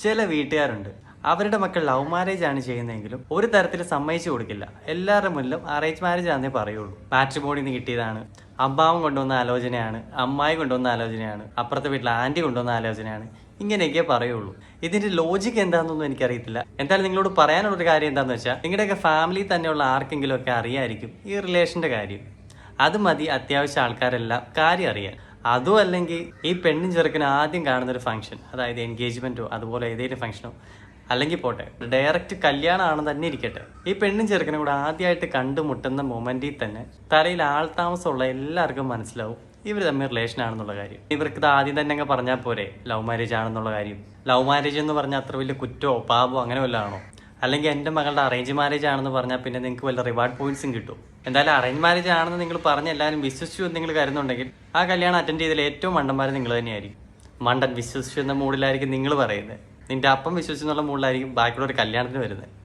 ചില വീട്ടുകാരുണ്ട്, അവരുടെ മക്കൾ ലവ് മാരേജ് ആണ് ചെയ്യുന്നതെങ്കിലും ഒരു തരത്തിൽ സമ്മതിച്ചു കൊടുക്കില്ല. എല്ലാവരുടെ മുന്നിലും അറേഞ്ച് മാരേജ് ആണെന്നേ പറയുള്ളൂ. മാട്രിമോണിയിൽ നിന്ന് കിട്ടിയതാണ്, അമ്മാവൻ കൊണ്ടുവന്ന ആലോചനയാണ്, അമ്മായി കൊണ്ടുവന്ന ആലോചനയാണ്, അപ്പുറത്തെ വീട്ടിൽ ആൻറ്റി കൊണ്ടുവന്ന ആലോചനയാണ്, ഇങ്ങനെയൊക്കെ പറയുള്ളൂ. ഇതിന്റെ ലോജിക്ക് എന്താണെന്നൊന്നും എനിക്കറിയത്തില്ല. എന്തായാലും നിങ്ങളോട് പറയാനുള്ളൊരു കാര്യം എന്താണെന്ന് വെച്ചാൽ, നിങ്ങളുടെയൊക്കെ ഫാമിലി തന്നെയുള്ള ആർക്കെങ്കിലും ഒക്കെ അറിയായിരിക്കും ഈ റിലേഷന്റെ കാര്യം. അത് മതി അത്യാവശ്യം ആൾക്കാരെല്ലാം കാര്യം അറിയാൻ. അതും അല്ലെങ്കിൽ ഈ പെണ്ണും ചെറുക്കനും ആദ്യം കാണുന്നൊരു ഫംഗ്ഷൻ, അതായത് എൻഗേജ്മെന്റോ അതുപോലെ ഏതെങ്കിലും ഫംഗ്ഷനോ, അല്ലെങ്കിൽ പോട്ടെ ഡയറക്റ്റ് കല്യാണമാണെന്ന് തന്നെ ഇരിക്കട്ടെ, ഈ പെണ്ണും ചെറുക്കനും കൂടെ ആദ്യമായിട്ട് കണ്ടുമുട്ടുന്ന മൊമെന്റിൽ തന്നെ തലയിൽ ആൾതാമസമുള്ള എല്ലാവർക്കും മനസ്സിലാവും ഇവർ തമ്മിൽ റിലേഷൻ ആണെന്നുള്ള കാര്യം. ഇവർക്ക് ഇത് ആദ്യം തന്നെ അങ്ങ് പറഞ്ഞാൽ പോരെ ലവ് മാരേജ് ആണെന്നുള്ള കാര്യം. ലവ് മാരേജ് എന്ന് പറഞ്ഞാൽ അത്ര വലിയ കുറ്റമോ പാപമോ അങ്ങനെ വല്ലതാണോ? അല്ലെങ്കിൽ എൻ്റെ മകളുടെ അറേഞ്ച് മാരേജ് ആണെന്ന് പറഞ്ഞാൽ പിന്നെ നിങ്ങൾക്ക് വല്ല റിവാർഡ് പോയിന്റ്സും കിട്ടും. എന്തായാലും അറേഞ്ച് മാരേജ് ആണെന്ന് നിങ്ങൾ പറഞ്ഞ് എല്ലാവരും വിശ്വസിച്ചു നിങ്ങൾ കരുതുന്നുണ്ടെങ്കിൽ ആ കല്യാണം അറ്റൻഡ് ചെയ്തതിൽ ഏറ്റവും മണ്ടന്മാർ നിങ്ങൾ തന്നെയായിരിക്കും. മണ്ടൻ വിശ്വസിച്ചു എന്ന മൂഡിലായിരിക്കും നിങ്ങൾ പറയുന്നത്. നിന്റെ അപ്പം വിശ്വസിച്ചെന്നുള്ള മൂഡിലായിരിക്കും ബാക്കിയുള്ള ഒരു കല്യാണത്തിന് വരുന്നത്.